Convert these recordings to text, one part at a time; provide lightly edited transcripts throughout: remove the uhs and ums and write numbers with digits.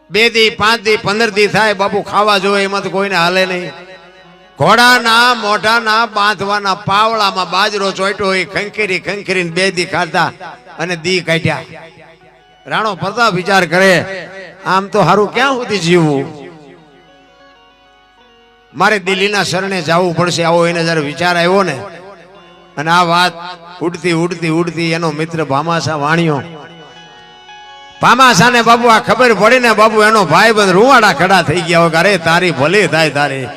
2 દી 5 દી 15 દી થાય બાપુ ખાવા જોવે એમાં તો કોઈને હાલે નહીં. ઘોડાના મોઢાના બાંધવાના પાવળામાં બાજરો ચોટ્યો હોય ખંખેરી ખંખેરીને 2 દી ખાધા અને દી કાઢ્યા. રાણો પ્રતાપ વિચાર કરે આમ તો હારું ક્યાં સુધી જીવવું, મારે દિલ્હીના શરણે જવું પડશે. આવો એને જયારે વિચાર આવ્યો ને, અને આ વાત ઉડતી ઉડતી ઉડતી એનો મિત્ર ભામાશા વાણિયો, ભામાશા ને બાપુ આ ખબર પડી ને બાપુ એનો ભાઈ બંધ રૂવાડા ખડા થઈ ગયા. અરે તારી ભલે થાય તારી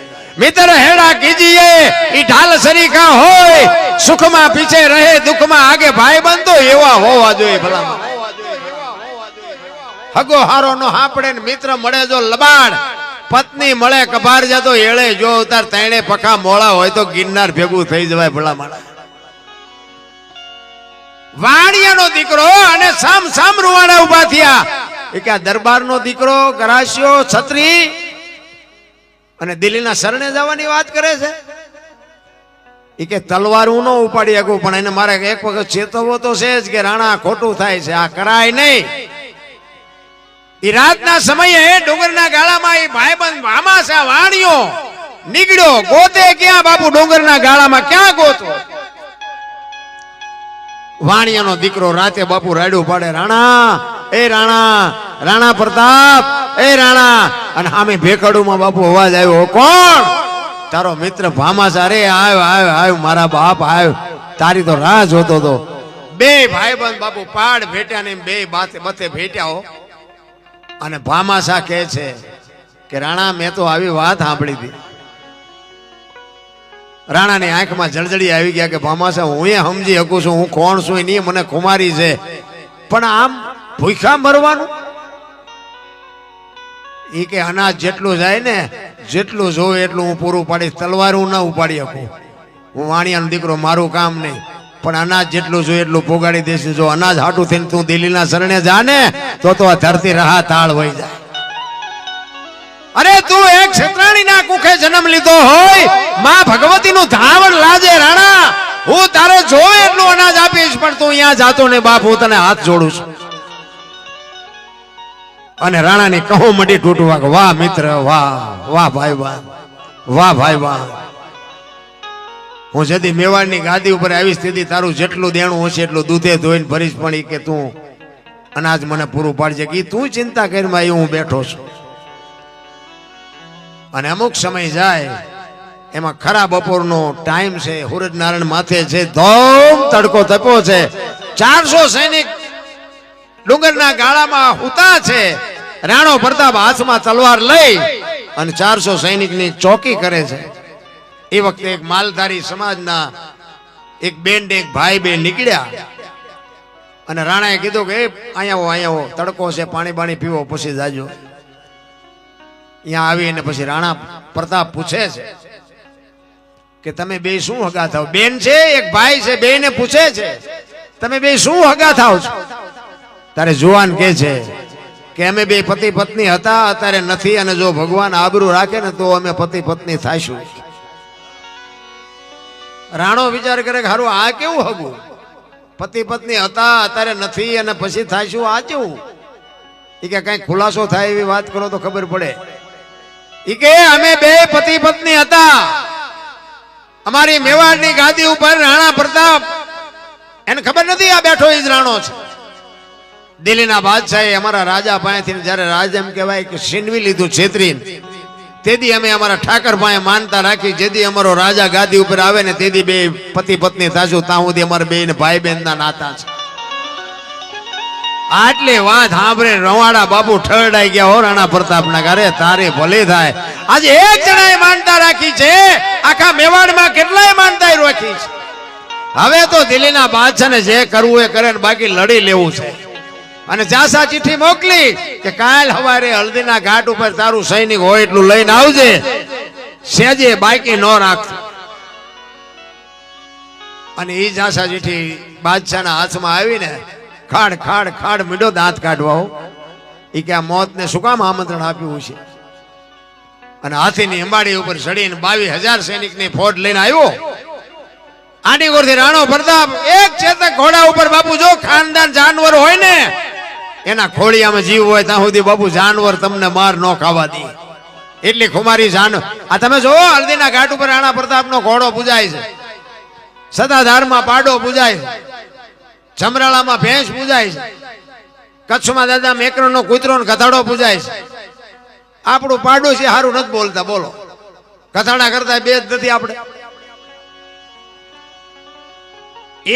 મિત્ર હેડા કીજીએ ઈ ઢાલ સરીખા હોય, સુખમાં પીછે રહે દુઃખમાં આગે ભાઈ બંધો એવા હોવા જોઈએ. ભલામાં હગો હારો નો હાપડે ને મિત્ર મળે જો લબાડ, પત્ની મળે કબાર જતો એળે જો ઉતાર તૈણે પખા મોળા હોય તો ગિરનાર ભેગું થઈ જવાય. ભલામાં વાણિયાનો દીકરો અને સામ સામ રૂવાડા ઉભા થયા. એ કે દરબારનો દીકરો ગરાસ્યો છત્રી અને દિલ્હીના શરણે જવાની વાત કરે છે. એ કે તલવાર હું ન ઉપાડી શકું, પણ એને મારે એક વખત ચેતવવો તો છે જ કે રાણા ખોટું થાય છે, આ કરાય નહીં. એ રાતના સમયે ડુંગરના ગાળામાં એ ભાઈબંધ ભામાશા વાણિયો નીકળ્યો. ગોતે ક્યાં બાપુ, ડુંગરના ગાળામાં ક્યાં ગોતો? વાણિયાનો દીકરો રાતે બાપુ રાડ્યું પાડે, રાણા એ રાણા, રાણા પ્રતાપ એ રાણા. અને આમે ભેખડુમાં બાપુ અવાજ આવ્યો, કોણ? તારો મિત્ર ભામાશા. રે આવ આવ આવ મારા બાપ આવ, તારી તો રાહ જોતો હતો. 2 ભાઈબંધ બાપુ પાડ ભેટ્યા ને 2 બતે ભેટ્યા હો. અને ભામાશા કહે છે કે રાણા મેં તો આવી વાત સાંભળી હતી. રાણાની આંખમાં જળજળી આવી ગયા કે ભામાશા હું એ સમજી શકું છું હું કોણ છું, નહીં મને ખુમારી છે, પણ આમ ભૂખા મરવાનું? એ કે અનાજ જેટલું જાય ને જેટલું જોવે એટલું હું પૂરું પાડીશ, તલવાર હું ના ઉપાડી શકું. હું વાણિયાનો દીકરો, મારું કામ નહીં, પણ અનાજ જેટલું જોઈએ એટલું પોગાડી દઈશ. જો અનાજ હાટું થઈને તું દિલ્હીના શરણે જા ને તો આ ધરતી રાહ તાળ વહી જાય. અરે તું એક ક્ષેત્રાણીના કુખે જન્મ લીધો હોય, માં ભગવતીનું ધાવણ લાજે રાણા, હું તારે જોવે એટલું અનાજ આપીશ, પણ તું અહીંયા જાતો ને બાપ, હું તને હાથ જોડું છું. અને રાણાની કહો મડી તૂટવા, વાહ મિત્ર વાહ, વાહ ભાઈ વાહ, વાહ ભાઈ વાહ. હું જદી મેવાડની ગાદી ઉપર આવીશ તેથી તારું જેટલું દેણું હશે એટલું દૂધે ધોઈને ભરીશ, પણ એ કે તું અનાજ મને પૂરું પાડજે, કે તું ચિંતા કરીમાં એ હું બેઠો છું. અને અમુક સમય જાય એમાં ખરા બપોરનો ટાઈમ છે, સૂરજ નારાયણ માથે છે, ધોમ તડકો તપ્યો છે, 400 સૈનિક ડુંગરના ગાળામાં હુતા છે. રાણો પ્રતાપ હાથમાં તલવાર લઈ અને 400 સૈનિકની ચોકી કરે છે. એ વખતે એક માલધારી સમાજના એક બેન એક ભાઈ બે નીકળ્યા અને રાણાએ કીધું કે અહીંયા આવો, તડકો છે, પાણી બાણી પીવો પછી જાજો. અહીંયા આવીને પછી રાણા પ્રતાપ પૂછે છે કે તમે બે શું હગા થાવ? બેન છે એક ભાઈ છે, બેને પૂછે છે તમે બે શું હગા થાવ છો? તારે જુવાન કે છે કે અમે બે પતિ પત્ની હતા, અત્યારે નથી, અને જો ભગવાન આબરૂ રાખે ને તો અમે પતિ પત્ની થાશું. રાણો વિચાર કરે કે હારું આ કેવું હગું? પતિ પત્ની હતા, અત્યારે નથી, અને પછી થાશું, આ કેવું? એ કે કઈ ખુલાસો થાય એવી વાત કરો તો ખબર પડે. એ કે અમે બે પતિ પત્ની હતા, અમારી મેવાડની ગાદી ઉપર રાણા પ્રતાપ, એને ખબર નથી આ બેઠો ઈ જ રાણો છે. દિલ્હીના બાદશાહે અમારા રાજા પાસેથી જયારે રાજા એમ કહેવાય કે છીનવી લીધું છેતરીને, તેથી અમે અમારા ઠાકર પાસે માનતા રાખી, જેથી અમારો રાજા ગાદી ઉપર આવે ને તેથી બે પતિ પત્ની થાશું, ત્યાં સુધી અમારા બે ભાઈ બહેન ના નાતા છે. આટલી વાત સાંભળે રવાડા બાપુ ઠરડાઈ ગયા હો રાણા પ્રતાપના. ઘરે તારે ભલે થાય, આજે એક જણાએ માનતા રાખી છે, આખા મેવાડમાં કેટલાય માનતા રાખી છે. હવે તો દિલ્હીના બાદશાહને જે કરવું એ કરે, બાકી લડી લેવું છે. અને જાસા ચિઠ્ઠી મોકલી કે કાલ સવારે હલ્દીના ઘાટ ઉપર તારું સૈનિક હોય એટલું લઈને આવજે, સેજે બાકી ન રાખજો. અને એ જાસા ચિઠ્ઠી બાદશાહના હાથમાં આવીને ખાડ ખાડ ખાડ મીડો દાંત કાઢવા. એ કે આ મોતને શું કામ આમંત્રણ આપ્યું છે? અને હાથીની અંબાડી ઉપર ચડીને 22,000 સૈનિકની ફોજ લઈને આવ્યો. આંડીગોરથી રાણો પ્રતાપ એક ચેતક ઘોડા ઉપર, બાપુ જો ખાનદાન જાનવર હોય ને એના ખોળિયામાં જીવ હોય ત્યાં સુધી બાપુ જાનવર તમને માર ન ખાવા દે. એટલી ખુમારી જાનવર. આ તમે જોવો હલ્દીના ઘાટ ઉપર રાણા પ્રતાપનો ઘોડો પૂજાય છે, સદાધારમાં પાડો પૂજાય છે, જમરાળામાં ભેંસ પૂજાય છે, કચ્છમાં દાદા મેકરણનો કૂતરો ને ગધાડો પૂજાય છે. આપણું પાડોશી સારું નથી બોલતા, બોલો કથાડા કરતા બે જ નથી આપણે.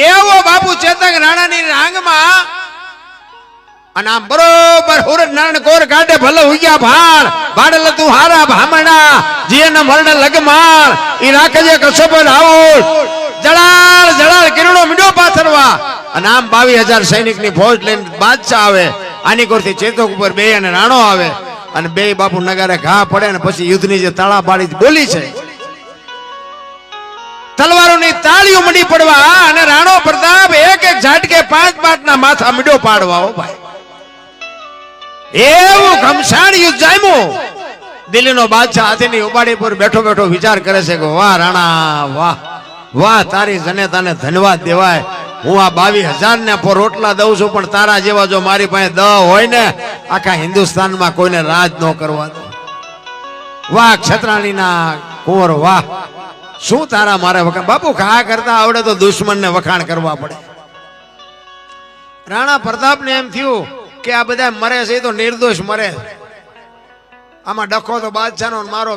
એવો બાપુ ચેતક રાણાની રાંગમાં અને આમ બરોબર હુરજ નારાયણ કોર કાઢે ભલે ઉગ્યા ભાળ ભાડલ તું હારા ભામણા જીન મરણ લગમાળ ઈ રાખજે કસબ રાવળ જળાળ જળાળ કિરણો મીડો પાથરવા. અને આમ 22,000 સૈનિકની ફોજ લઈને બાદશાહ આવે, આની કોરથી ચેતક ઉપર બે અને રાણો આવે અને બે બાપુ નગારે ઘા પડે ને પછી યુદ્ધની જે તાળા પાડી બોલી છે, તલવારોની તાળીઓ મંડી પડવા અને રાણો પ્રતાપ એક એક ઝાટકે 5 ના માથા મીડો પાડવા. ઓ ભાઈ એવું ઘમસાણ યુદ્ધ જામ્યું. દિલ્હીનો બાદશાહ હાથીની ઉબાડી પર બેઠો બેઠો વિચાર કરે છે કે વાહ રાણા વાહ વાહ, તારી જનેતાને ધન્યવાદ દેવાય. હું આ 22,000 ને રોટલા દઉં છું, પણ તારા જેવા જો મારી પાસે દ હોય ને આખા હિન્દુસ્તાનમાં કોઈને રાજ ન કરવા દો. વાહ ક્ષત્રાણીના કુંવર વાહ, શું તારા મારે વખાણ. બાપુ ખા કરતા આવડે તો દુશ્મનને વખાણ કરવા પડે. રાણા પ્રતાપને એમ થયું કે આ બધા મરે છે તો નિર્દોષ મરે, આમાં ડખો તો બાદશાહનો મારો